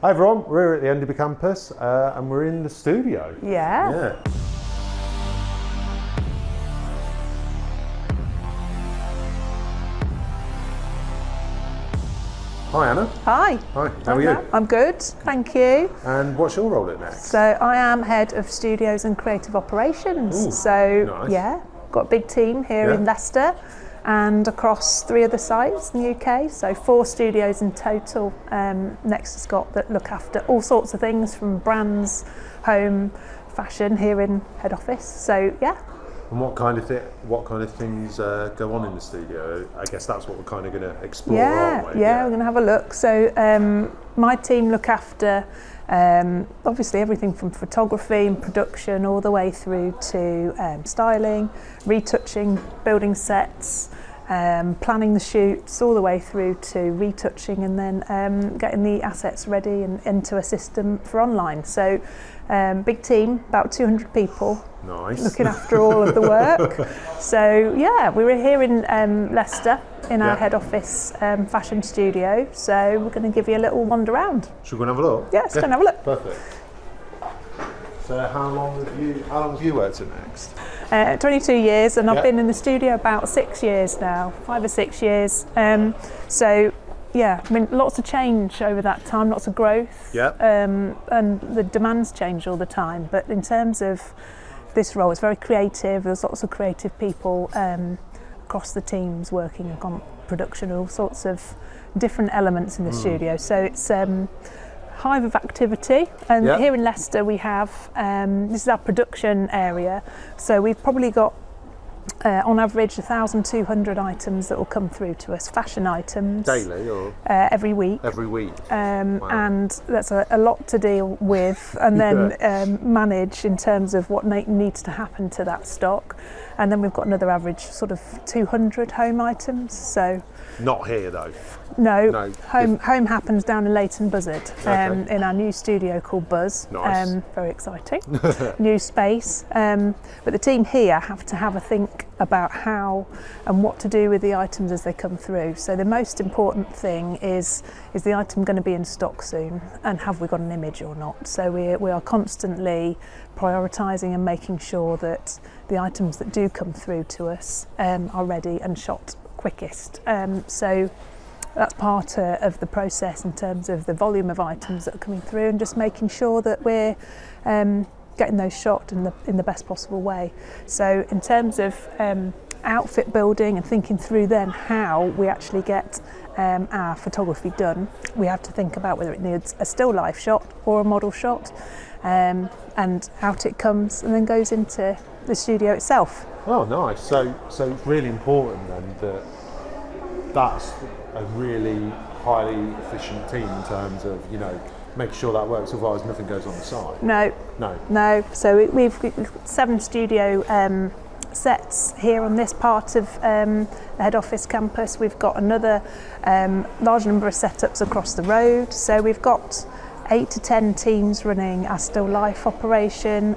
Hi everyone, we're at the Enderby campus and we're in the studio. Yeah. Hi Anna. Hi. Hi, how are you? I'm good, thank you. And what's your role at Next? So I am Head of Studios and Creative Operations. Ooh, so nice. yeah, got a big team here in Leicester and across 3 other sites in the UK. So 4 studios in total Next has got that look after all sorts of things from brands, home, fashion here in head office. So yeah. And what kind of things go on in the studio? I guess that's what we're kind of going to explore, aren't we? Yeah, we're going to have a look. So my team look after obviously everything from photography and production all the way through to styling, retouching, building sets, planning the shoots all the way through to retouching and then getting the assets ready and into a system for online. So big team, about 200 people. Nice. Looking after all of the work. So yeah, we were here in Leicester in our head office fashion studio. So we're going to give you a little wander around. Should we go and have a look? Yeah, let's go and have a look. Perfect. So how long have you worked at Next? 22 years, and I've been in the studio about 6 years now, 5 or 6 years. So yeah, I mean, lots of change over that time, lots of growth. And the demands change all the time. But in terms of this role, it's very creative. There's lots of creative people across the teams working on production, all sorts of different elements in the studio. So it's hive of activity, and here in Leicester we have this is our production area, so we've probably got on average 1,200 items that will come through to us, fashion items daily or every week. Wow. And that's a lot to deal with and then manage in terms of what needs to happen to that stock. And then we've got another average sort of 200 home items. So not here though. No. Home happens down in Leighton Buzzard in our new studio called Buzz. Nice. Very exciting. New space. But the team here have to have a think about how and what to do with the items as they come through. So the most important thing is the item going to be in stock soon, and have we got an image or not? So we are constantly prioritising and making sure that the items that do come through to us are ready and shot quickest. So that's part of the process in terms of the volume of items that are coming through, and just making sure that we're getting those shot in the best possible way. So in terms of outfit building and thinking through then how we actually get our photography done, we have to think about whether it needs a still life shot or a model shot, and out it comes and then goes into the studio itself. Oh, nice. So it's really important then that's a really highly efficient team in terms of, making sure that works, otherwise nothing goes on the side. No. So we've got 7 studio sets here on this part of the head office campus. We've got another large number of setups across the road. So we've got 8 to 10 teams running our still life operation,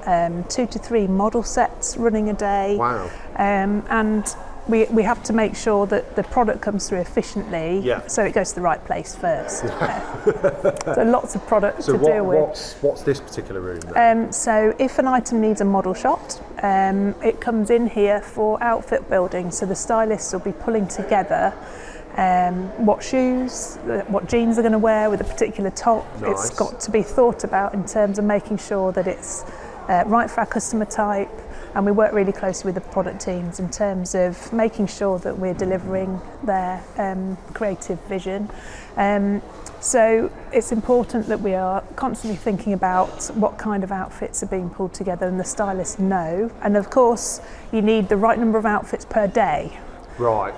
2 to 3 model sets running a day. Wow. And we have to make sure that the product comes through efficiently, so it goes to the right place first. So lots of product to deal with. What's this particular room then? So if an item needs a model shot, it comes in here for outfit building. So the stylists will be pulling together what shoes, what jeans they're going to wear with a particular top. Nice. It's got to be thought about in terms of making sure that it's right for our customer type. And we work really closely with the product teams in terms of making sure that we're delivering their creative vision. So it's important that we are constantly thinking about what kind of outfits are being pulled together, and the stylists know. And of course, you need the right number of outfits per day. Right.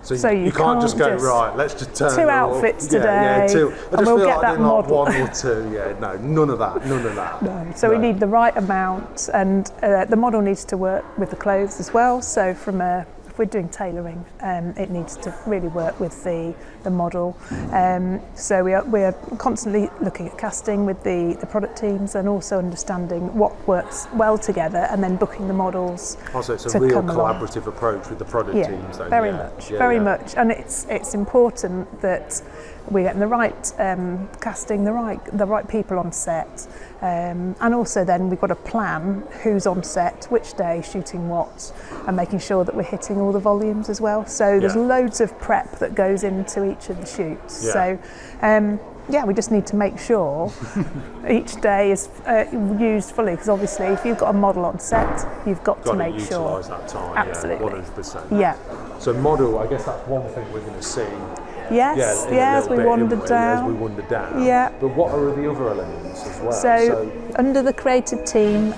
So you can't just go, right, let's just turn 2 outfits today, yeah, 2. and we'll get that model. Like 1 or 2, no, none of that. No. So we need the right amount, and the model needs to work with the clothes as well. So if we're doing tailoring, it needs to really work with the model. So we are constantly looking at casting with the product teams, and also understanding what works well together, and then booking the models. Also, it's a real collaborative approach with the product teams. Then. Very much. And it's important that we're getting the right casting, the right people on set, and also then we've got to plan who's on set, which day, shooting what, and making sure that we're hitting all the volumes as well. So there's loads of prep that goes into each of the shoots. So we just need to make sure each day is used fully, because obviously if you've got a model on set, you've got to make sure. Utilise that time. Absolutely. 100%. Yeah. So model, I guess that's one thing we're going to see. Yes, as we wander down. Yeah. But what are the other elements as well? So under the creative team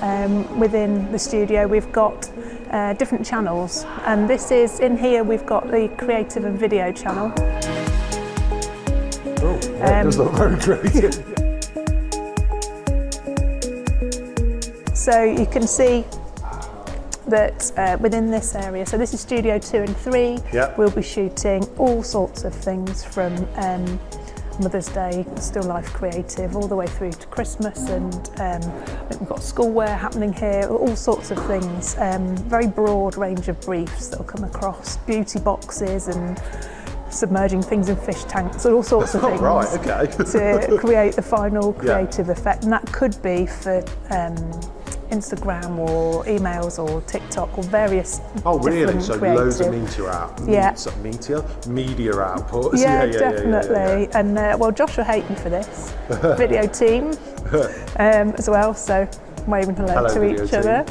within the studio, we've got different channels, and this is in here. We've got the creative and video channel. Oh, yeah, it does look very creative. So you can see that within this area, so this is Studio 2 and 3, we'll be shooting all sorts of things from Mother's Day, Still Life Creative, all the way through to Christmas, and I think we've got schoolwear happening here, all sorts of things, very broad range of briefs that will come across, beauty boxes and submerging things in fish tanks, all sorts of things to create the final creative effect, and that could be for Instagram or emails or TikTok or various different So creative. Loads of media outputs. Definitely. And well, Josh will hate me for this. Video team as well, so waving hello to each other.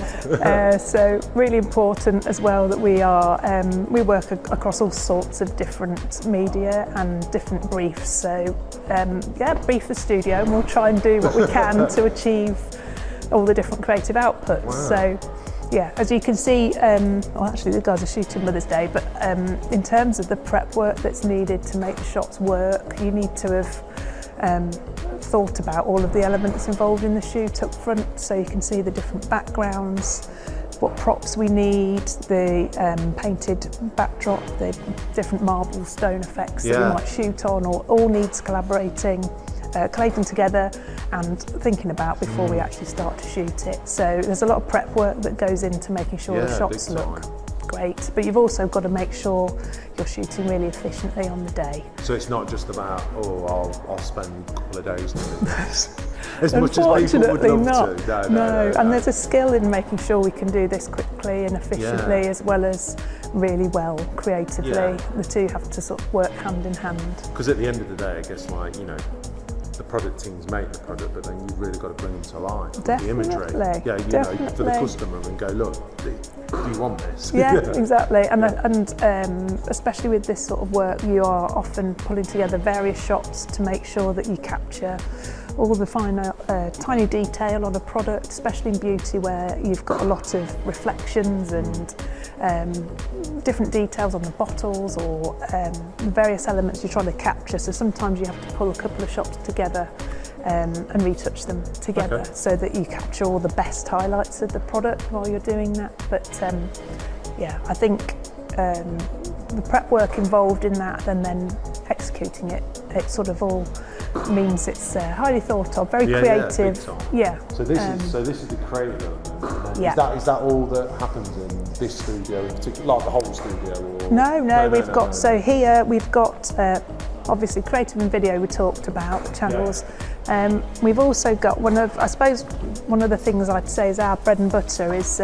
So really important as well that we work across all sorts of different media and different briefs. So brief the studio, and we'll try and do what we can to achieve all the different creative outputs. Wow. So as you can see, actually the guys are shooting Mother's Day, but in terms of the prep work that's needed to make the shots work, you need to have thought about all of the elements involved in the shoot up front, so you can see the different backgrounds, what props we need, the painted backdrop, the different marble stone effects that we might shoot on, or all needs collaborating, collating together and thinking about before we actually start to shoot it. So there's a lot of prep work that goes into making sure the shots look great, but you've also got to make sure you're shooting really efficiently on the day. So it's not just about, I'll spend a couple of days doing this. As much as people would love to. No. And there's a skill in making sure we can do this quickly and efficiently as well as really well creatively. The two have to sort of work hand in hand. Because at the end of the day, I guess, the product teams make the product, but then you've really got to bring them to life. Definitely. The imagery. Definitely. For the customer, and go, look, do you want this? Exactly. And especially with this sort of work, you are often pulling together various shots to make sure that you capture all the finer, tiny detail on a product, especially in beauty where you've got a lot of reflections and different details on the bottles or various elements you're trying to capture. So sometimes you have to pull a couple of shots together and retouch them together so that you capture all the best highlights of the product while you're doing that. But I think the prep work involved in that and then executing it sort of all means it's highly thought of, very creative. So this is the creative element. Is that all that happens in this studio in particular, like the whole studio? Or? No, we've got so here we've got obviously creative and video we talked about, the channels. We've also got one of the things I'd say is our bread and butter is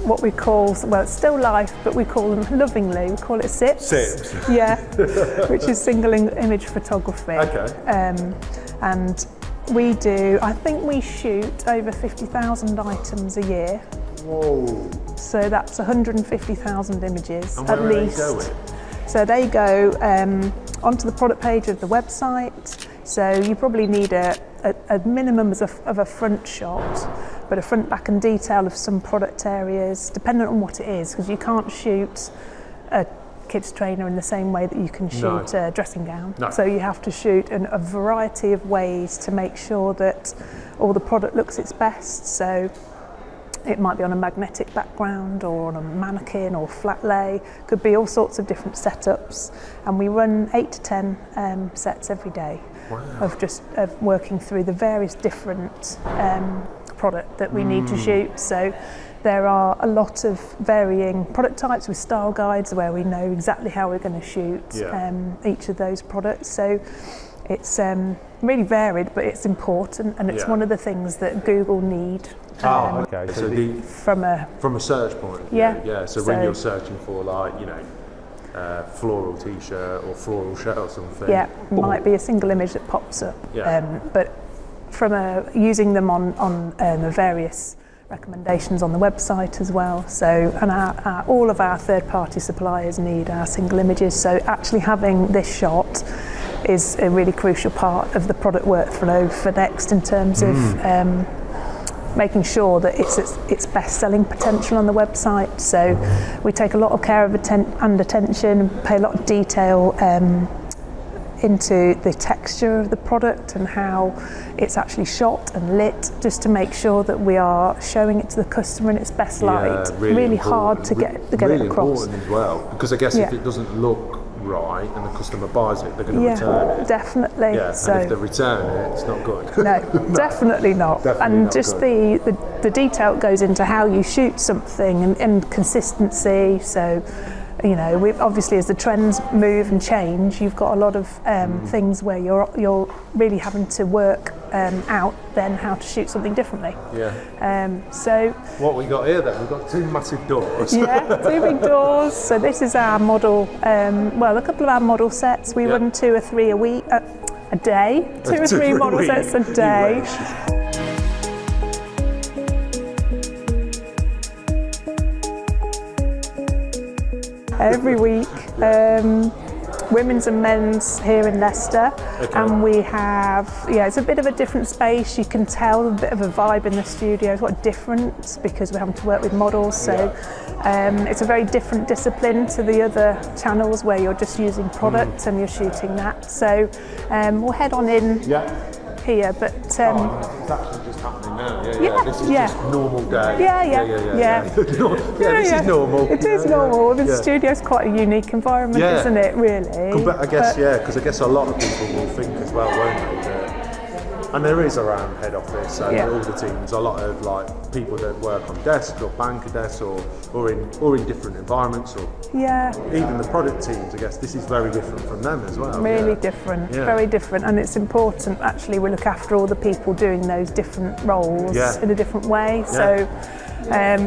what we call, well, it's still life, but we call them lovingly, we call it SIPs. Which is single image photography. And we do, I think we shoot over 50,000 items a year. Whoa. So that's 150,000 images at least. So they go onto the product page of the website. So you probably need a minimum of a front shot, but a front, back and detail of some product areas, dependent on what it is, because you can't shoot a kids trainer in the same way that you can shoot a dressing gown. So you have to shoot in a variety of ways to make sure that all the product looks its best. So it might be on a magnetic background or on a mannequin or flat lay, could be all sorts of different setups, and we run 8 to 10 sets every day of working through the various different product that we need to shoot. So there are a lot of varying product types with style guides where we know exactly how we're going to shoot each of those products. So it's really varied, but it's important, and it's one of the things that Google need. Okay. So from a search point of view, yeah. So when you're searching for floral t-shirt or floral shirt or something, might be a single image that pops up. But from using them on the various recommendations on the website as well. So, and all of our third-party suppliers need our single images. So actually having this shot is a really crucial part of the product workflow for Next in terms of making sure that it's its best-selling potential on the website. So we take a lot of care of and attention, pay a lot of detail into the texture of the product and how it's actually shot and lit, just to make sure that we are showing it to the customer in its best light. Really hard to get it across. Really important as well, because I guess if it doesn't look right and the customer buys it, they're going to return it. Definitely. So, and if they return it, it's not good. No, definitely not. And not just the detail goes into how you shoot something and consistency. So, we've obviously, as the trends move and change, you've got a lot of things where you're really having to work out then how to shoot something differently. So what we got here then? We've got two massive doors. Two big doors. So this is our model. A couple of our model sets. We run 2 or 3 a day. 2 or 3 model sets a day. Every week, women's and men's here in Leicester, and we have, it's a bit of a different space. You can tell a bit of a vibe in the studio. It's quite different because we're having to work with models, so it's a very different discipline to the other channels where you're just using product and you're shooting that. So we'll head on in here, but it's actually just happening now. This is just normal day. This is normal. It is normal. The studio's quite a unique environment, isn't it? Really. But I guess because I guess a lot of people will think as well, won't they? And there is around head office and all the teams a lot of people that work on desks or banker desks or in different environments, or even the product teams. I guess this is very different from them as well. Really different, very different, and it's important actually we look after all the people doing those different roles in a different way. So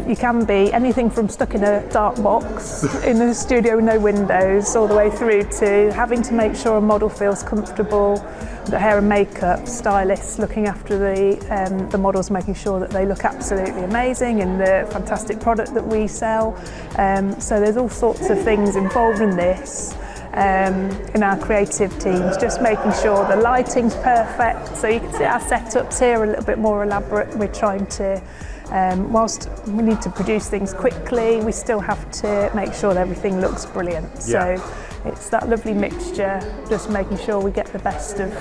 you can be anything from stuck in a dark box in a studio with no windows, all the way through to having to make sure a model feels comfortable, the hair and makeup, stylists looking after the models, making sure that they look absolutely amazing in the fantastic product that we sell. So there's all sorts of things involved in this. In our creative teams, just making sure the lighting's perfect. So you can see our setups here are a little bit more elaborate. We're trying to, whilst we need to produce things quickly, we still have to make sure that everything looks brilliant. So it's that lovely mixture, just making sure we get the best of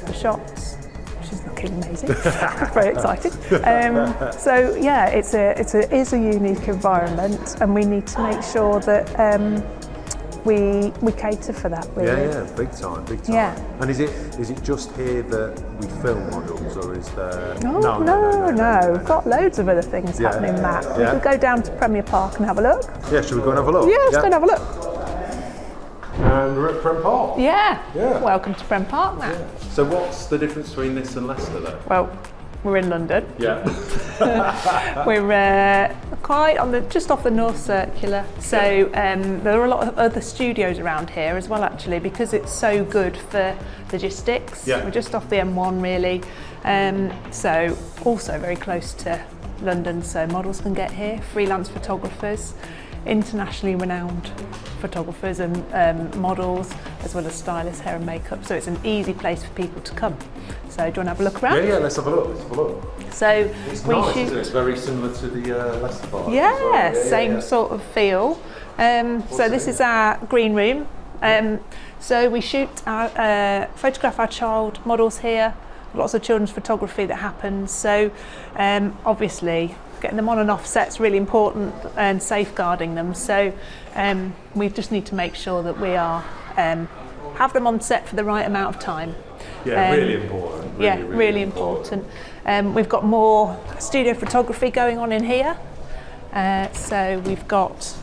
the shots, which is looking amazing. Very exciting. So it is a unique environment, and we need to make sure that we cater for that, really. Big time. And is it just here that we film models, or is there? No. We've got loads of other things happening, Matt. We could go down to Premier Park and have a look. Yeah, should we go and have a look? Yeah, let's go and have a look. And we're at Prem Park. Yeah. Welcome to Prem Park, Matt. So what's the difference between this and Leicester, though? Well, we're in London. We're quite just off the North Circular. So there are a lot of other studios around here as well, actually, because it's so good for logistics. We're just off the M1, really. So also very close to London, so models can get here. Freelance photographers, internationally renowned photographers and models, as well as stylists, hair and makeup. So it's an easy place for people to come. So do you want to have a look around? Yeah, let's have a look. So it's nice, isn't it? It's very similar to the Leicester Park. Same sort of feel. So this is our green room. So we photograph our child models here. Lots of children's photography that happens. So obviously getting them on and off set's really important, and safeguarding them. So we just need to make sure that we are have them on set for the right amount of time. Really important. Really important. We've got more studio photography going on in here. So we've got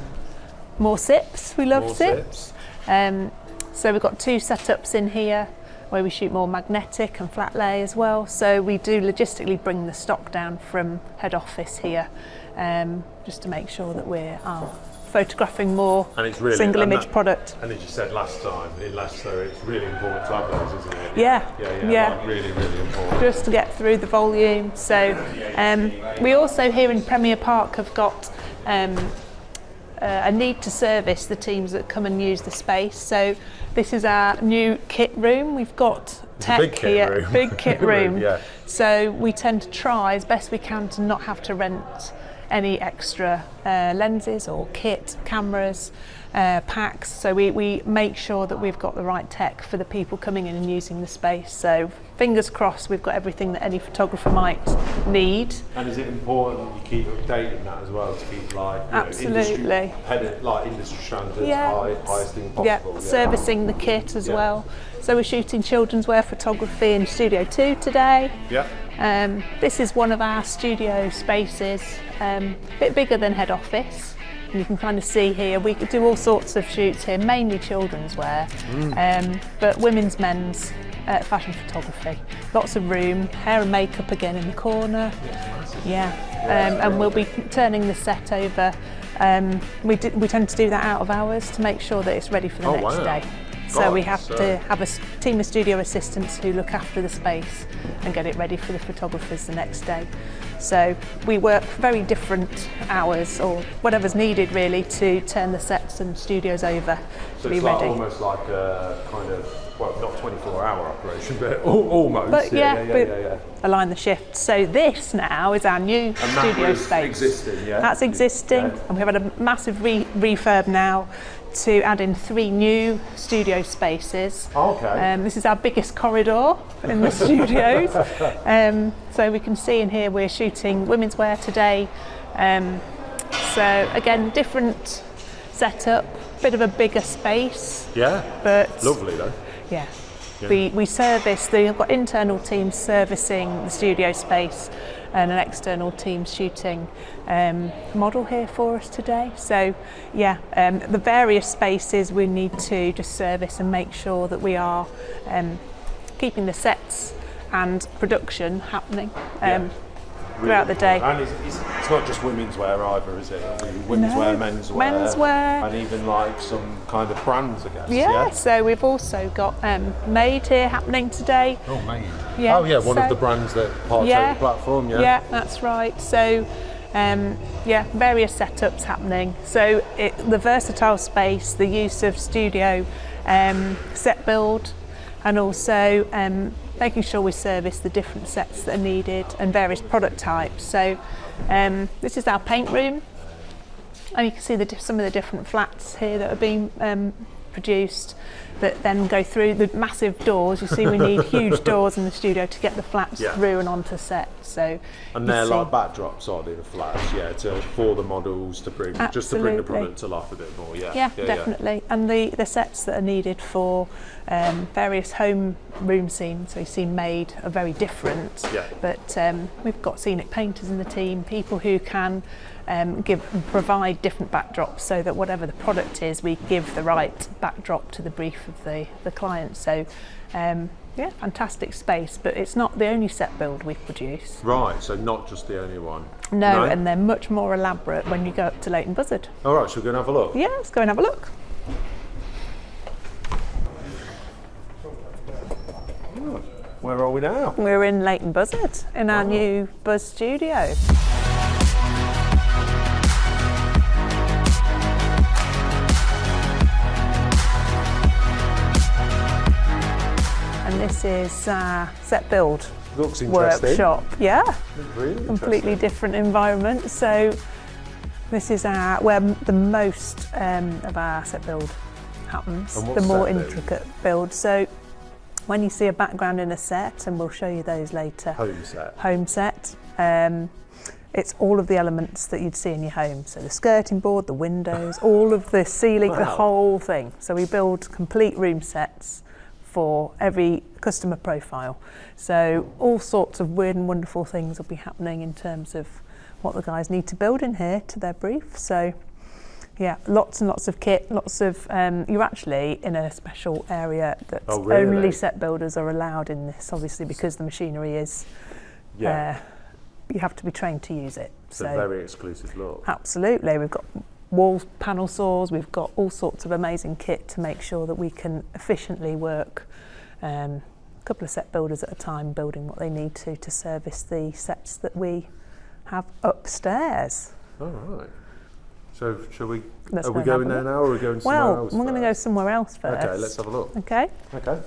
more sips. We love sips. So we've got 2 setups in here where we shoot more magnetic and flat lay as well. So we do logistically bring the stock down from head office here, just to make sure that we are photographing more single image product. And as you said last time, in Leicester, it's really important to have those, isn't it? Yeah. Like really, really important. Just to get through the volume. So we also here in Premier Park have got a need to service the teams that come and use the space. So this is our new kit room. We've got tech here, big kit room. Yeah. So we tend to try as best we can to not have to rent any extra lenses or kit, cameras, packs. So we make sure that we've got the right tech for the people coming in and using the space. So fingers crossed we've got everything that any photographer might need. And is it important you keep updating that as well to keep absolutely industry standards, highest thing possible? Servicing the kit as well. So we're shooting children's wear photography in Studio 2 today. This is one of our studio spaces, a bit bigger than head office. And you can kind of see here, we could do all sorts of shoots here, mainly children's wear, but women's, men's, fashion photography. Lots of room, hair and makeup again in the corner. And we'll be turning the set over. We tend to do that out of hours to make sure that it's ready for the next day. So we have to have a team of studio assistants who look after the space and get it ready for the photographers the next day. So we work very different hours or whatever's needed really to turn the sets and studios over to be ready. So it's almost like a kind of, well, not 24-hour operation, but almost. But align the shift. So this now is our new studio space. Existing, That's existing, and we've had a massive refurb now to add in 3 new studio spaces. This is our biggest corridor in the studios. So we can see in here we're shooting women's wear today. So again, different setup, bit of a bigger space. But lovely though. We service, we've got internal teams servicing the studio space and an external team shooting model here for us today. So the various spaces we need to just service and make sure that we are keeping the sets and production happening throughout the day. And it's not just women's wear either, is it? Women's wear, men's wear, and even like some kind of brands, I guess. So we've also got Made here happening today. Oh, Made. One of the brands that partake the platform. Yeah, that's right. So various setups happening. So the versatile space, the use of studio set build, and also making sure we service the different sets that are needed and various product types. So this is our paint room, and you can see some of the different flats here that are being produced that then go through the massive doors. You see we need huge doors in the studio to get the flats through and onto set. So and they're like backdrops, are they, the flats? For the models to bring the product to life a bit more. Definitely. And the sets that are needed for various home room scenes, so you see Made, are very different. But we've got scenic painters in the team, people who can provide different backdrops so that whatever the product is, we give the right backdrop to the brief of the client. So fantastic space, but it's not the only set build we produce. Right, so not just the only one. No, and they're much more elaborate when you go up to Leighton Buzzard. All right, so we're going to have a look. Yeah, let's go and have a look. Where are we now? We're in Leighton Buzzard in our new Buzz studio. And this is set build Looks interesting. workshop. Really completely different environment. So this is where the most of our set build happens, the more intricate build. So when you see a background in a set, and we'll show you those later. Home set. It's all of the elements that you'd see in your home. So the skirting board, the windows, all of the ceiling, the whole thing. So we build complete room sets for every customer profile. So all sorts of weird and wonderful things will be happening in terms of what the guys need to build in here to their brief. So yeah, lots and lots of kit, lots of, you're actually in a special area that only set builders are allowed in this, obviously because the machinery is, you have to be trained to use it. It's a very exclusive look. Absolutely, we've got wall panel saws, we've got all sorts of amazing kit to make sure that we can efficiently work a couple of set builders at a time, building what they need to service the sets that we have upstairs. All right. So are we going there now, or are we going somewhere else? Well, we're going to go somewhere else first. Okay, let's have a look. Okay. Okay.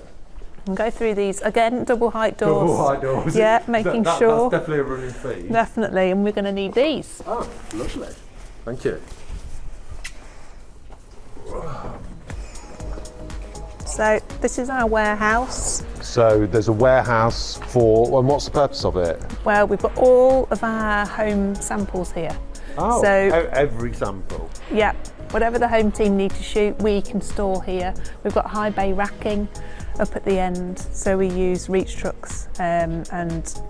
And go through these again, double height doors. Double height doors. Yeah, making sure. That's definitely a running theme. Definitely, and we're going to need these. Oh, lovely. Thank you. So this is our warehouse. So there's a warehouse and what's the purpose of it? Well, we've got all of our home samples here. Oh, so every sample? Yeah, whatever the home team need to shoot, we can store here. We've got high bay racking up at the end, so we use reach trucks and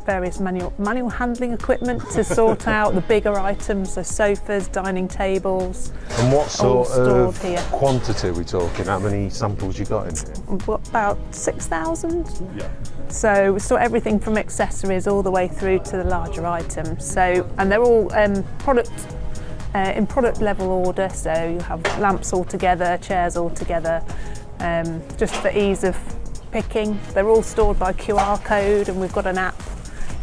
various manual handling equipment to sort out the bigger items, so sofas, dining tables. And what sort of here. quantity are we talking? How many samples you got in here? We've got about 6,000. Yeah. So we store everything from accessories all the way through to the larger items. So, and they're all in product level order. So you have lamps all together, chairs all together, just for ease of picking. They're all stored by QR code, and we've got an app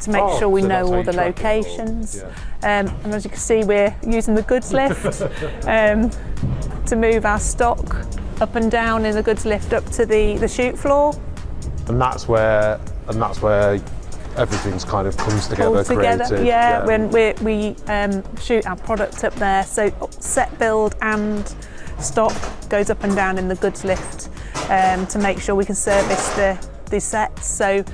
to make sure we know all the locations. Yeah. And as you can see, we're using the goods lift to move our stock up and down in the goods lift up to the shoot floor. And that's where everything's kind of comes together, created. Yeah, when we shoot our product up there, so set build and stock goes up and down in the goods lift to make sure we can service the sets. So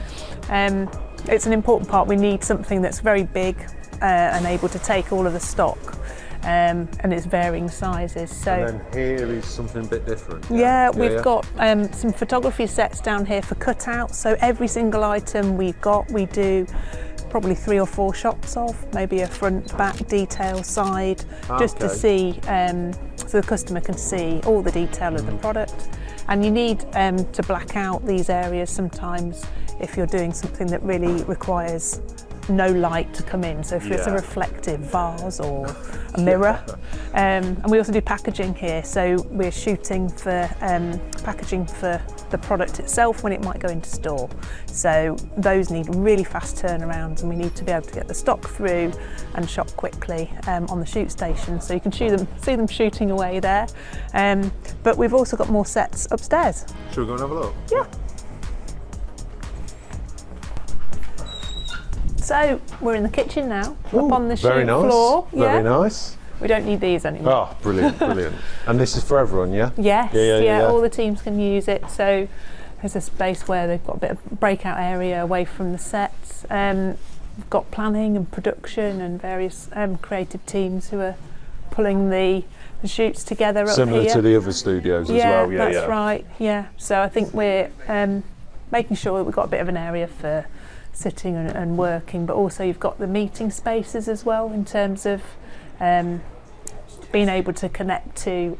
it's an important part. We need something that's very big and able to take all of the stock. And it's varying sizes. So and then here is something a bit different. We've got some photography sets down here for cutouts. So every single item we do probably 3 or 4 shots of, maybe a front, back, detail, side, just to see, so the customer can see all the detail of the product. And you need to black out these areas sometimes if you're doing something that really requires no light to come in, so if it's a reflective vase or a mirror. And we also do packaging here, so we're shooting for packaging for the product itself when it might go into store. So those need really fast turnarounds, and we need to be able to get the stock through and shot quickly on the shoot station, so you can see them shooting away there. But we've also got more sets upstairs. Should we go and have a look? Yeah. So we're in the kitchen now, up on the shoot floor. Very nice. We don't need these anymore. Oh, brilliant, brilliant. And this is for everyone, yeah? Yes, yeah, all the teams can use it. So there's a space where they've got a bit of breakout area away from the sets. We've got planning and production and various creative teams who are pulling the shoots together up here. Similar to the other studios as well. Yeah, that's right. Yeah, so I think we're making sure that we've got a bit of an area for sitting and working, but also you've got the meeting spaces as well, in terms of being able to connect to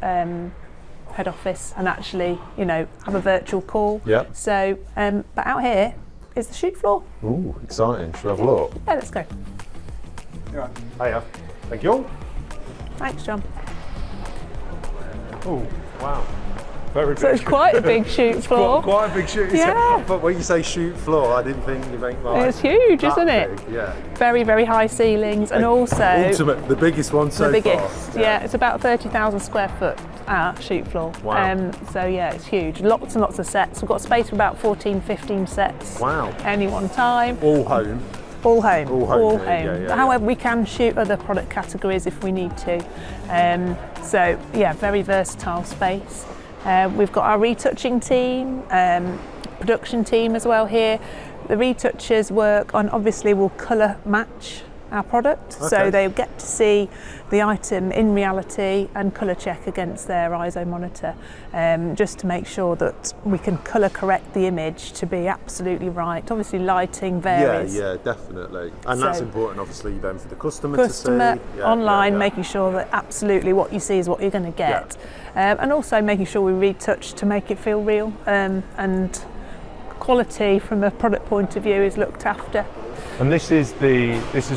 head office and actually, have a virtual call. Yeah. So, but out here is the shoot floor. Ooh, exciting. Should we have a look? Yeah, let's go. Yeah. Hiya. Thank you. Thanks, John. Oh, wow. Very big. So it's quite a big shoot floor. Quite a big shoot. Yeah. But when you say shoot floor, I didn't think you meant like. It's huge, isn't it? Big, yeah. Very, very high ceilings, and also the biggest one so far. The biggest, yeah. It's about 30,000 square foot shoot floor. Wow. So yeah, it's huge. Lots and lots of sets. We've got space for about 14, 15 sets. Wow. Any one time. All home. All home. All home. Yeah, However, we can shoot other product categories if we need to. So yeah, very versatile space. We've got our retouching team, production team as well here. The retouchers work on, obviously we'll colour match our product. Okay. So they get to see the item in reality and colour check against their ISO monitor, just to make sure that we can colour correct the image to be absolutely right. Obviously lighting varies. Yeah, definitely. And so, that's important obviously then for the customer to see. Online, making sure that absolutely what you see is what you're going to get. And also making sure we retouch to make it feel real, and quality from a product point of view is looked after. And this is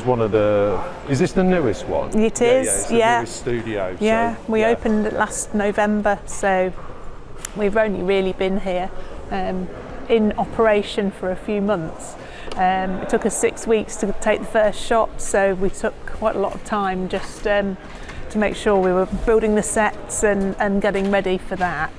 one of the, is this the newest one? It is, it's the newest studio. Yeah, so, we opened last November, so we've only really been here in operation for a few months. It took us 6 weeks to take the first shot, so we took quite a lot of time just to make sure we were building the sets and getting ready for that.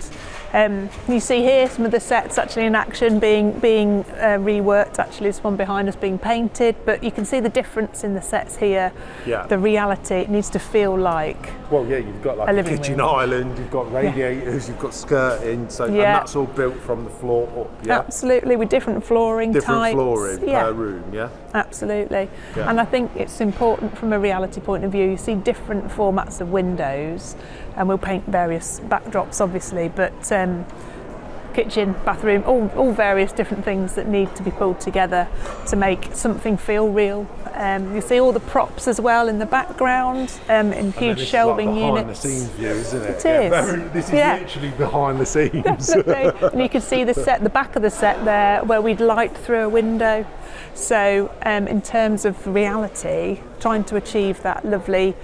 You see here some of the sets actually in action being reworked. Actually, this one behind us being painted, but you can see the difference in the sets here. Yeah. The reality, it needs to feel like. Well, yeah, you've got like a kitchen island, you've got radiators, you've got skirting, so and that's all built from the floor up. Yeah. Absolutely, with different flooring types. Different flooring per room. Yeah. Absolutely, and I think it's important from a reality point of view. You see different formats of windows, and we'll paint various backdrops, obviously, but kitchen, bathroom, all various different things that need to be pulled together to make something feel real. You see all the props as well in the background, in huge shelving units. Behind the scenes view, isn't it? It is. This is literally behind the scenes. Definitely. And you can see the back of the set there, where we'd light through a window. So in terms of reality, trying to achieve that lovely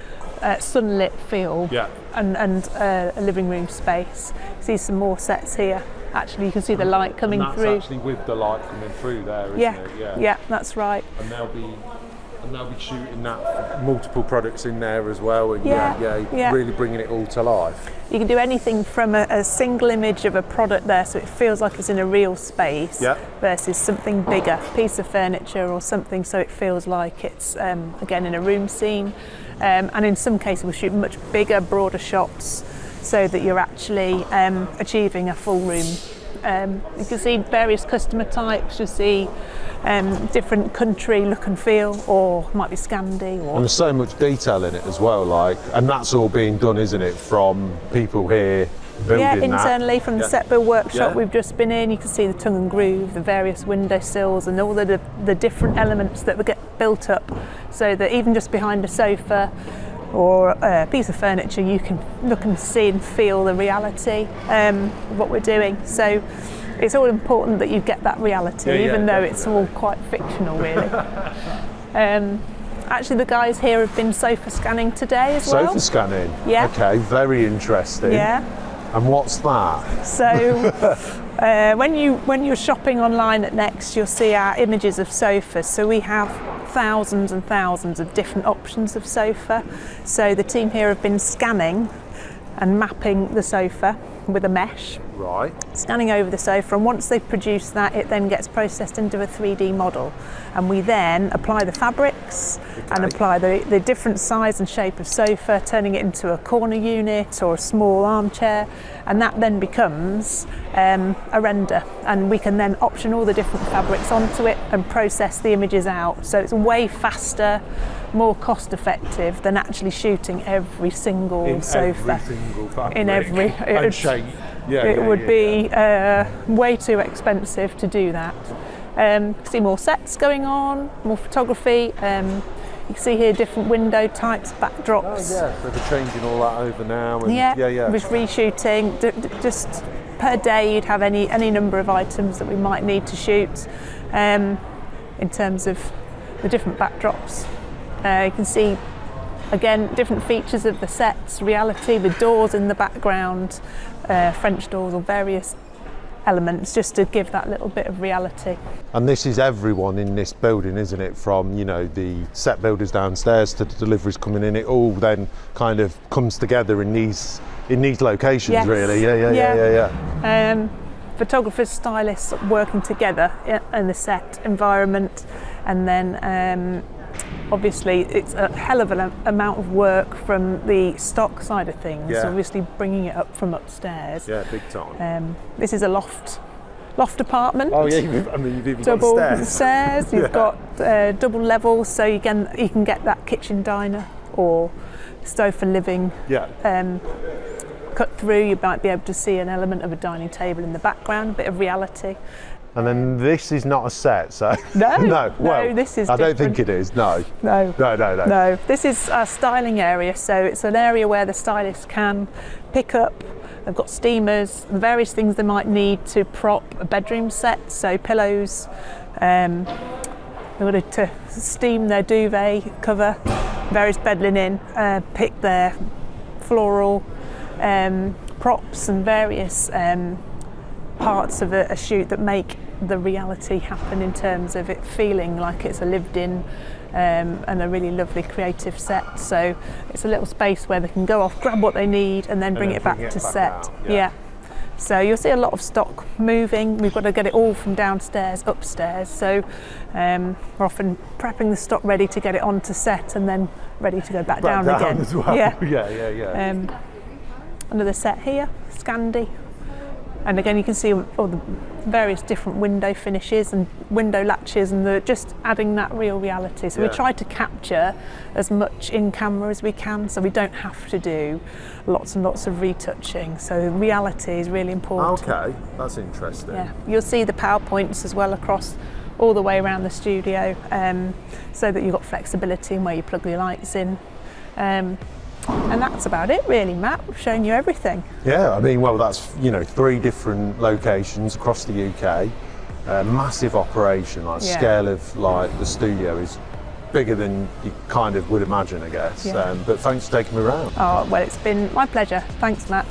sunlit feel and a living room space. You see some more sets here. Actually, you can see the light coming through. That's actually with the light coming through there, isn't it? Yeah, that's right. And they'll be shooting that multiple products in there as well, and really bringing it all to life. You can do anything from a single image of a product there, so it feels like it's in a real space, versus something bigger, piece of furniture or something, so it feels like it's again in a room scene. And in some cases, we'll shoot much bigger, broader shots, so that you're actually achieving a full room. You can see various customer types. You see different country look and feel, or might be Scandi. And there's so much detail in it as well, and that's all being done, isn't it, from people here building internally from the set build workshop we've just been in. You can see the tongue and groove, the various window sills, and all the different elements that get built up, so that even just behind a sofa or a piece of furniture, you can look and see and feel the reality of what we're doing. So it's all important that you get that reality, even though it's all quite fictional, really. Actually, the guys here have been sofa scanning today as well. Sofa scanning? Yeah. Okay, very interesting. Yeah. And what's that? So when you're shopping online at Next, you'll see our images of sofas. So we have thousands and thousands of different options of sofa. So the team here have been scanning and mapping the sofa with a mesh. Right. Scanning over the sofa, and once they've produced that, it then gets processed into a 3D model, and we then apply the fabrics and apply the different size and shape of sofa, turning it into a corner unit or a small armchair, and that then becomes a render, and we can then option all the different fabrics onto it and process the images out. So it's way faster, more cost effective than actually shooting every single sofa. Every single fabric. In every and shape. It would be way too expensive to do that. See more sets going on, more photography. You can see here different window types, backdrops. So they're changing all that over now. And With reshooting, just per day you'd have any number of items that we might need to shoot in terms of the different backdrops. You can see again different features of the sets, reality, the doors in the background, French doors or various elements, just to give that little bit of reality. And this is everyone in this building, isn't it? From the set builders downstairs to the deliveries coming in. It all then kind of comes together in these locations, really. Yeah. Photographers, stylists working together in the set environment, and then obviously it's a hell of an amount of work from the stock side of things, obviously bringing it up from upstairs. Yeah, big time. This is a loft loft apartment. Oh yeah, I mean you've even double got stairs. You've got double levels, so you can get that kitchen diner or stove for living. Yeah. Cut through, you might be able to see an element of a dining table in the background, a bit of reality. And then this is not a set, so no, well, this is I different. don't think it is. No. This is our styling area, so it's an area where the stylists can pick up. They've got steamers, the various things they might need to prop a bedroom set, so pillows, in order to steam their duvet cover, various bed linen, pick their floral props and various parts of a shoot that make the reality happen in terms of it feeling like it's a lived in and a really lovely creative set. So it's a little space where they can go off, grab what they need and then bring it back to set. Yeah. So you'll see a lot of stock moving. We've got to get it all from downstairs upstairs, so we're often prepping the stock ready to get it onto set and then ready to go back down again. As well. Yeah. Another set here, Scandi. And again, you can see all the various different window finishes and window latches, and just adding that real reality. So we try to capture as much in camera as we can, so we don't have to do lots and lots of retouching. So reality is really important. Okay, that's interesting. Yeah, you'll see the PowerPoints as well across all the way around the studio, so that you've got flexibility in where you plug your lights in. And that's about it really, Matt. We've shown you everything. Yeah, I mean, well, that's 3 different locations across the UK. Massive operation, scale of the studio is bigger than you kind of would imagine, I guess. But thanks for taking me around. Oh, well, it's been my pleasure. Thanks, Matt.